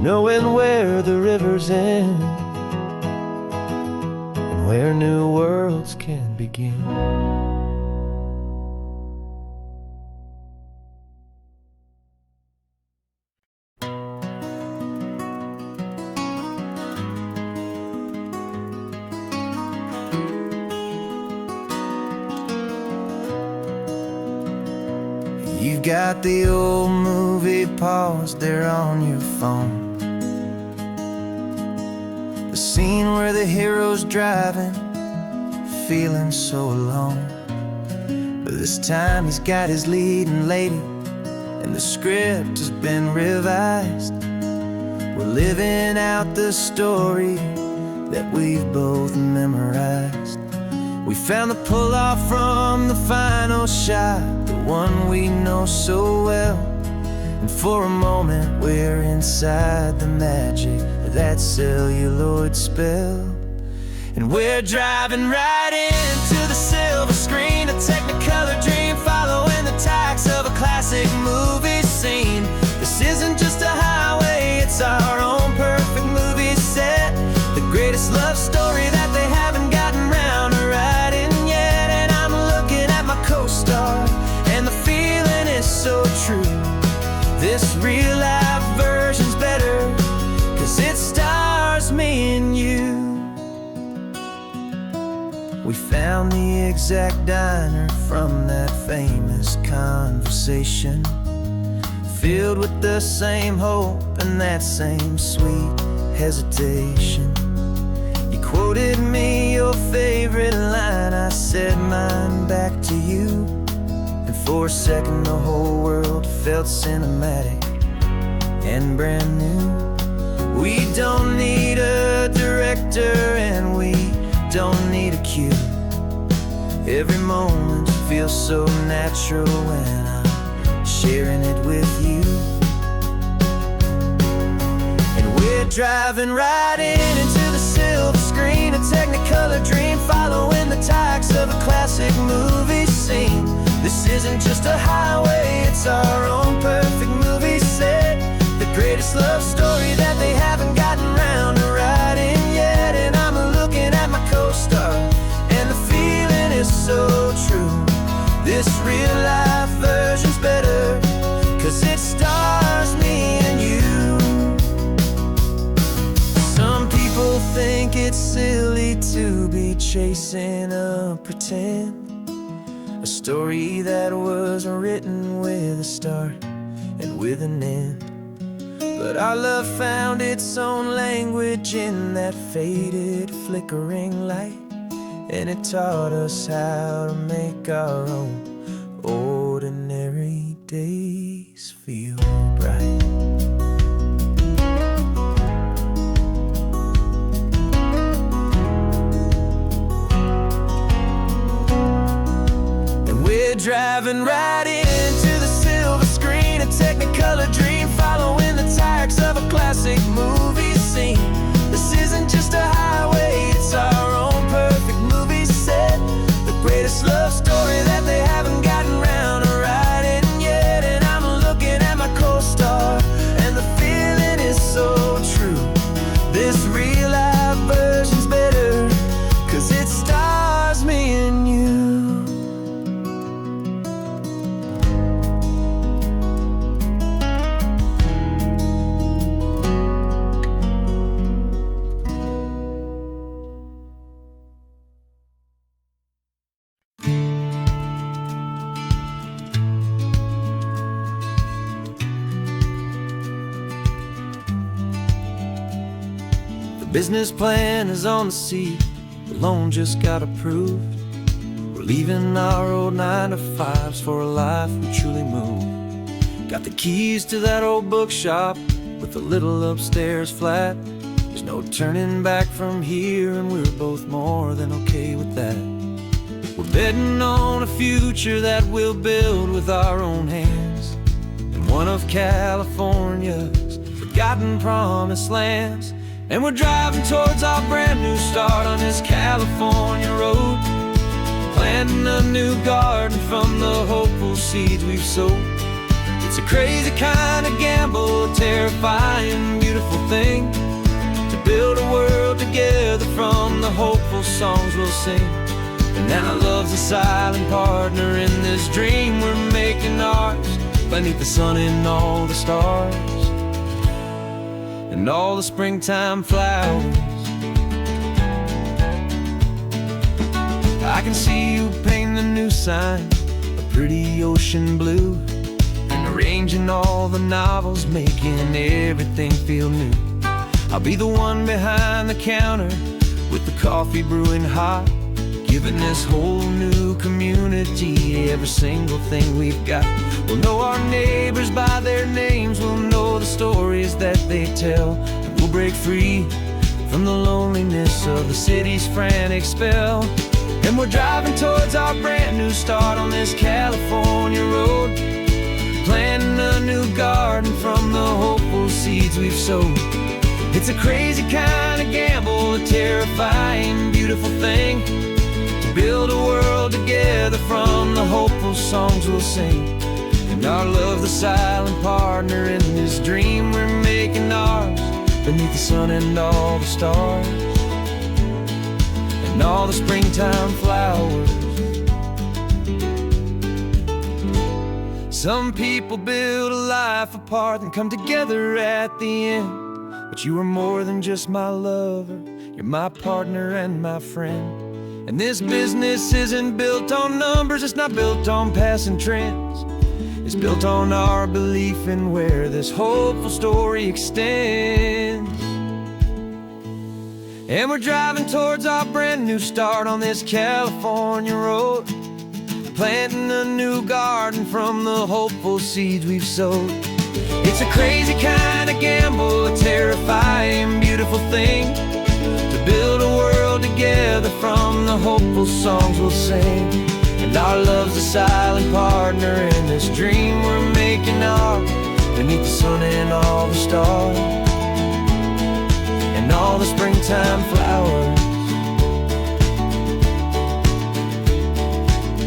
knowing where the rivers end and where new worlds can begin. You've got the old movie paused there on your phone, the scene where the hero's driving, feeling so alone. But this time he's got his leading lady, and the script has been revised. We're living out the story that we've both memorized. We found the pull-off from the final shot, the one we know so well. And for a moment we're inside the magic of that celluloid spell. And we're driving right into the silver screen, a Technicolor dream, following the tacks of a classic movie scene. This isn't just a highway, it's our own perfect movie set, the greatest love story that they haven't gotten round to writing yet. And I'm looking at my co-star, and the feeling is so true. This real life version's better, 'cause it stars me and you. We found the exact diner from that famous conversation, filled with the same hope and that same sweet hesitation. You quoted me your favorite line, I said mine back to you, and for a second the whole world felt cinematic and brand new. We don't need a director and we don't need a cue. Every moment feels so natural when I'm sharing it with you. And we're driving right into the silver screen, a technicolor dream, following the tacks of a classic movie scene. This isn't just a highway, it's our own perfect movie set, the greatest love story that they haven't gotten round to writing yet. And I'm looking at my co-star, and the feeling is so true. This real life version's better, 'cause it stars me and you. Some people think it's silly to be chasing a pretend, a story that was written with a start and with an end. But our love found its own language in that faded, flickering light, and it taught us how to make our own ordinary days feel bright. And we're driving right into the silver screen, a technicolor dream, following the tacks of a classic movie scene. This isn't just a highway, it's our own perfect movie set, the greatest love story that they haven't gotten round to writing yet. And I'm looking at my co-star, and the feeling is so true. This real life version's better, 'cause it stars me and you. Business plan is on the seat, the loan just got approved. We're leaving our old 9-to-5s for a life we truly move. Got the keys to that old bookshop with the little upstairs flat. There's no turning back from here, and we're both more than okay with that. We're betting on a future that we'll build with our own hands, in one of California's forgotten promised lands. And we're driving towards our brand new start on this California road, planting a new garden from the hopeful seeds we've sowed. It's a crazy kind of gamble, a terrifying, beautiful thing, to build a world together from the hopeful songs we'll sing. And now love's a silent partner in this dream we're making ours, beneath the sun and all the stars and all the springtime flowers. I can see you painting a new sign, a pretty ocean blue, and arranging all the novels, making everything feel new. I'll be the one behind the counter with the coffee brewing hot, giving this whole new community every single thing we've got. We'll know our neighbors by their names, we'll know the stories that they tell, and we'll break free from the loneliness of the city's frantic spell. And we're driving towards our brand new start on this California road, planting a new garden from the hopeful seeds we've sowed. It's a crazy kind of gamble, a terrifying, beautiful thing, to build a world together from the hopeful songs we'll sing. And our love, the silent partner in this dream we're making ours, beneath the sun and all the stars and all the springtime flowers. Some people build a life apart and come together at the end, but you are more than just my lover, you're my partner and my friend. And this business isn't built on numbers, it's not built on passing trends. It's built on our belief in where this hopeful story extends. And we're driving towards our brand new start on this California road, planting a new garden from the hopeful seeds we've sowed. It's a crazy kind of gamble, a terrifying, beautiful thing, to build a world together from the hopeful songs we'll sing. And our love's a silent partner in this dream we're making ours, beneath the sun and all the stars, and all the springtime flowers.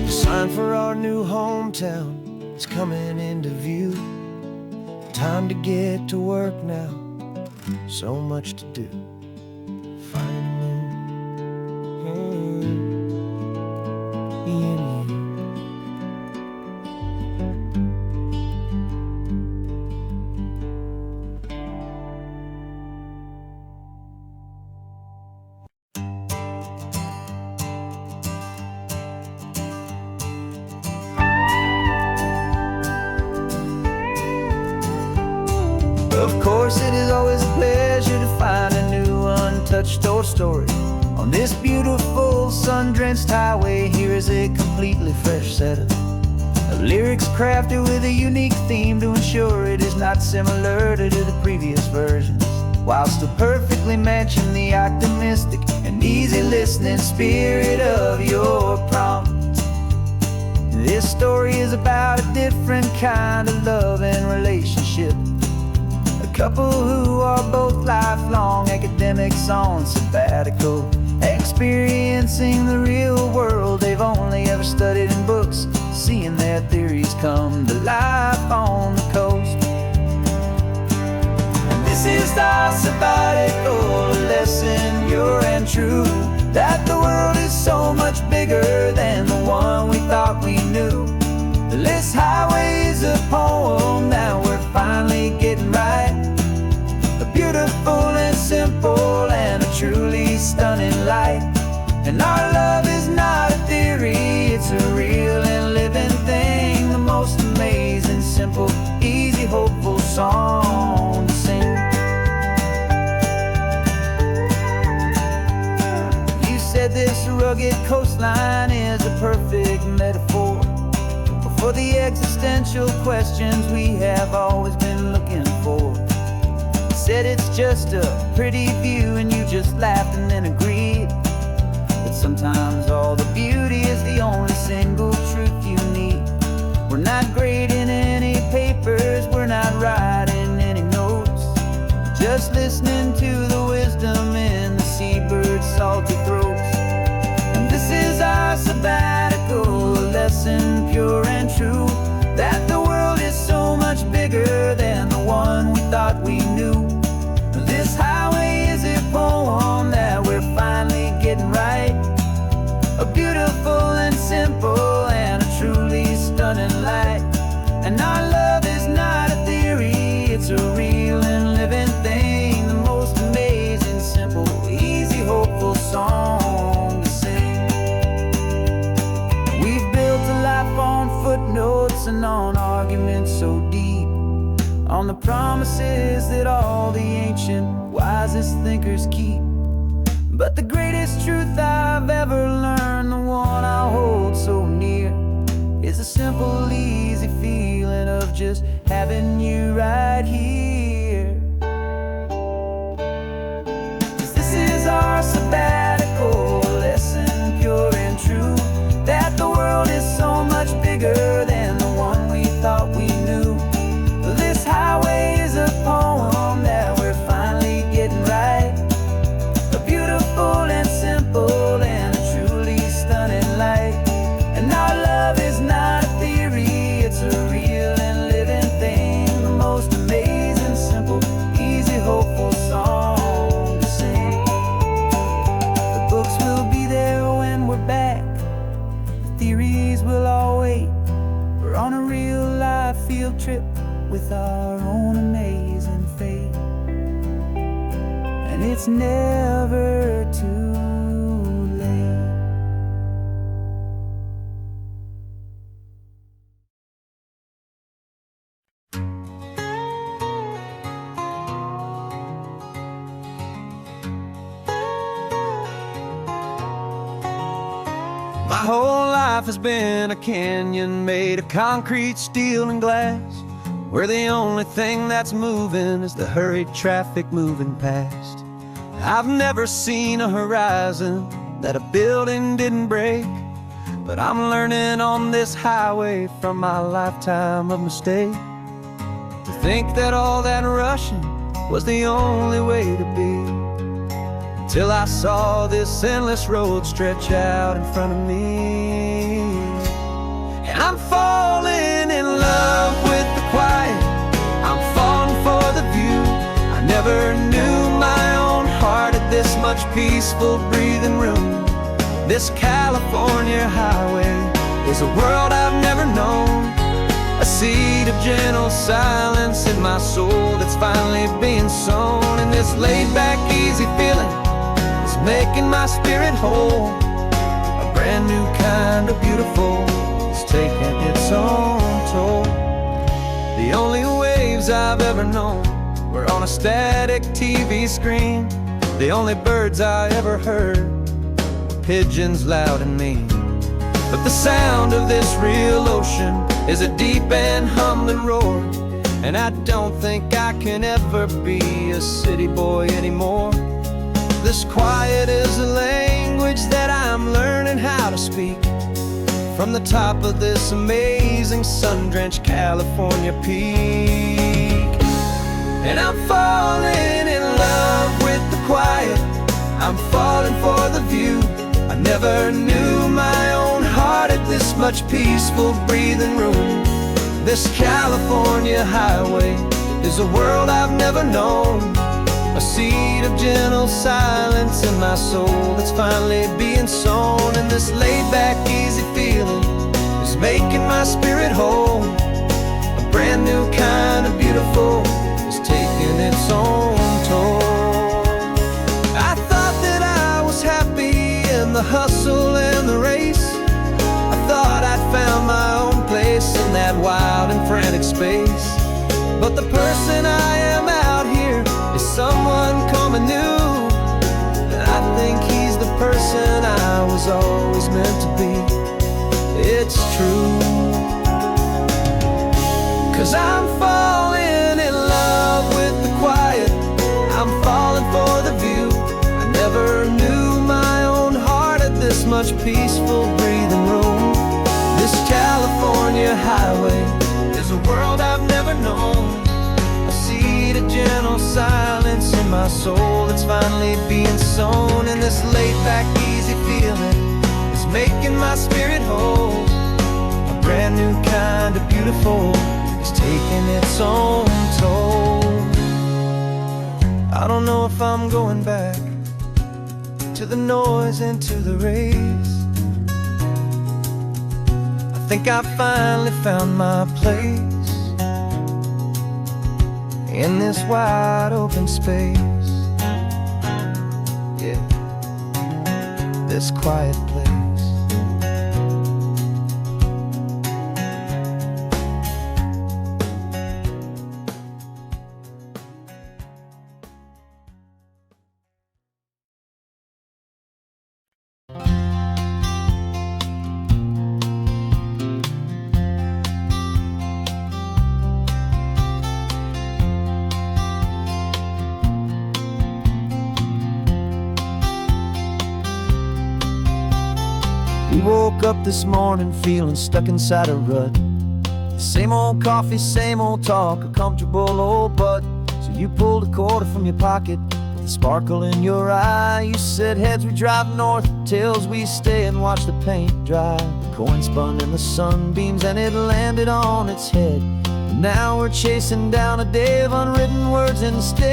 The sign for our new hometown is coming into view. Time to get to work now, so much to do. Of course, it is always a pleasure to find a new untouched old story. On this beautiful sun-drenched highway, here is a completely fresh set of lyrics crafted with a unique theme to ensure it is not similar to the previous versions, while still perfectly matching the optimistic and easy listening spirit of your prompt. This story is about a different kind of love and relationship. Couple who are both lifelong academics on sabbatical, experiencing the real world they've only ever studied in books, seeing their theories come to life on the coast. And this is our sabbatical, a lesson pure and true, that the world is so much bigger than the one we thought we knew. This highway is a poem that we're finally getting right, a beautiful and simple and a truly stunning light. And our love is not a theory, it's a real and living thing, the most amazing, simple, easy, hopeful song to sing. You said this rugged coastline is a perfect metaphor for the existential questions we have always been looking for. You said it's just a pretty view and you just laughed and then agreed that sometimes all the beauty is the only single truth you need. We're not grading any papers, we're not writing any notes, just listening to the wisdom in the seabird's salty throats. And this is our sabbatical, a lesson pure and true, that the world is so much bigger than the one we thought we knew. This highway is a poem that we're finally getting right, a beautiful and simple and a truly stunning light. And our love is not a theory, it's a real and living thing, the most amazing, simple, easy, hopeful song to sing. We've built a life on footnotes and on arguments so deep, on the promises that all the ancient, wisest thinkers keep. But the greatest truth I've ever learned, the one I hold so near, is a simple, easy feeling of just having you right here. 'Cause this is our sabbatical, lesson pure and true, that the world is so much bigger than the one we thought we knew. This highway is a poem that we're finally getting right, a beautiful and simple and a truly stunning light. And our love is not a theory, it's a real and living thing, the most amazing, simple, easy, hopeful song to sing. The books will be there when we're back, the theories will all wait. We're on a real life field trip with our own amazing fate, and it's never too late. whole life has been a canyon made of concrete, steel, and glass, where the only thing that's moving is the hurried traffic moving past. I've never seen a horizon that a building didn't break, but I'm learning on this highway from my lifetime of mistakes. To think that all that rushing was the only way to be, till I saw this endless road stretch out in front of me. And I'm falling in love with the quiet, I'm falling for the view. I never knew my own heart had this much peaceful breathing room. This California highway is a world I've never known, a seed of gentle silence in my soul that's finally being sown. And this laid-back, easy feeling is making my spirit whole. A brand new kind of beautiful is taking its own toll. The only waves I've ever known were on a static TV screen. The only birds I ever heard were pigeons loud and mean. But the sound of this real ocean is a deep and humbling roar, and I don't think I can ever be a city boy anymore. This quiet is a language that I'm learning how to speak, from the top of this amazing sun-drenched California peak. And I'm falling in love with the quiet, I'm falling for the view. I never knew my own heart had this much peaceful breathing room. This California highway is a world I've never known, a seed of gentle silence in my soul that's finally being sown. And this laid-back, easy feeling is making my spirit whole. A brand new kind of beautiful is taking its own toll. I thought that I was happy in the hustle and the race. I thought I'd found my own place in that wild and frantic space. But the person I am out here is someone coming new, and I think he's the person I was always meant to be. It's true, 'cause I'm falling in love with the quiet, I'm falling for the view. I never knew my own heart had this much peaceful breathing room. This California highway is a world I've never known, a seed of gentle silence in my soul that's finally being sown. And this laid-back, easy feeling is making my spirit whole. A brand new kind of beautiful is taking its own toll. I don't know if I'm going back to the noise and to the race. I think I finally found my place in this wide open space. Yeah, this quiet place. We woke up this morning feeling stuck inside a rut. Same old coffee, same old talk, a comfortable old butt. So you pulled a quarter from your pocket with a sparkle in your eye. You said, heads we drive north, tails we stay and watch the paint dry. The coin spun in the sunbeams and it landed on its head. And now we're chasing down a day of unwritten words instead.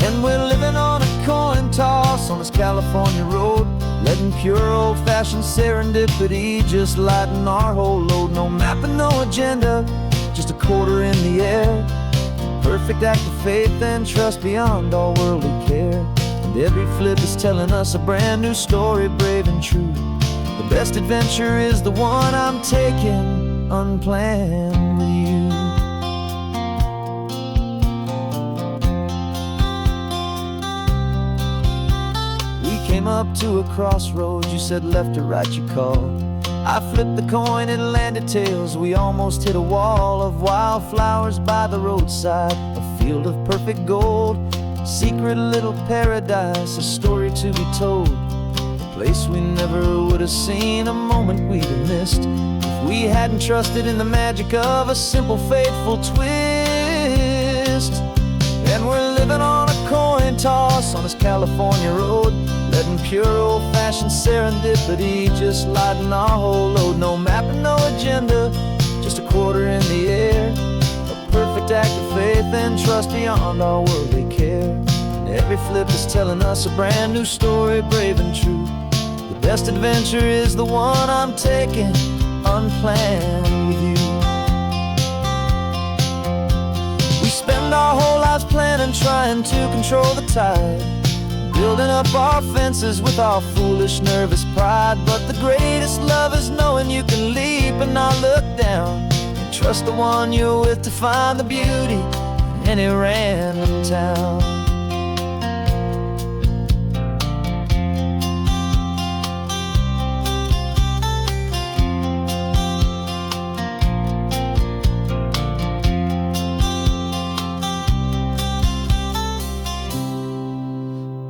And we're living on a coin toss on this California road, letting pure old-fashioned serendipity just lighten our whole load. No map and no agenda, just a quarter in the air. Perfect act of faith and trust beyond all worldly care. And every flip is telling us a brand new story, brave and true. The best adventure is the one I'm taking unplanned with you. up to a crossroads. You said left or right, you called. I flipped the coin, it landed tails. We almost hit a wall of wildflowers by the roadside, a field of perfect gold, secret little paradise, a story to be told, a place we never would have seen, a moment we'd have missed if we hadn't trusted in the magic of a simple, faithful twist. And we're living on a coin toss on this California road, letting pure old-fashioned serendipity just lighten our whole load. No map and no agenda, just a quarter in the air, a perfect act of faith and trust beyond our worldly care. And every flip is telling us a brand new story, brave and true. The best adventure is the one I'm taking, unplanned with you. We spend our whole lives planning, trying to control the tide, building up our fences with our foolish, nervous pride. But the greatest love is knowing you can leap and not look down, and trust the one you're with to find the beauty in any random town.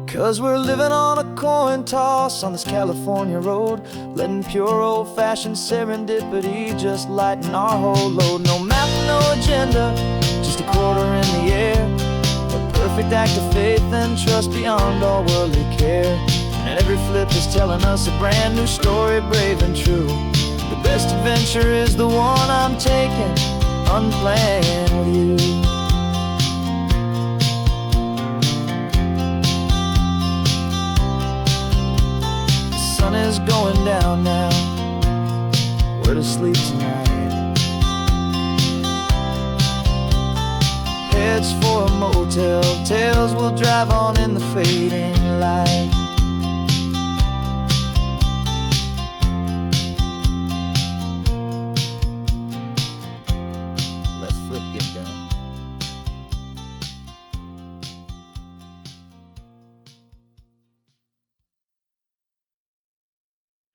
'Cause we're living on a coin toss on this California road, letting pure old-fashioned serendipity just lighten our whole load. No map, no agenda, just a quarter in the air, a perfect act of faith and trust beyond all worldly care. And every flip is telling us a brand new story, brave and true. The best adventure is the one I'm taking, unplanned with you. The sun is going down now, we're to sleep tonight. Heads for a motel, tails will drive on in the fading light.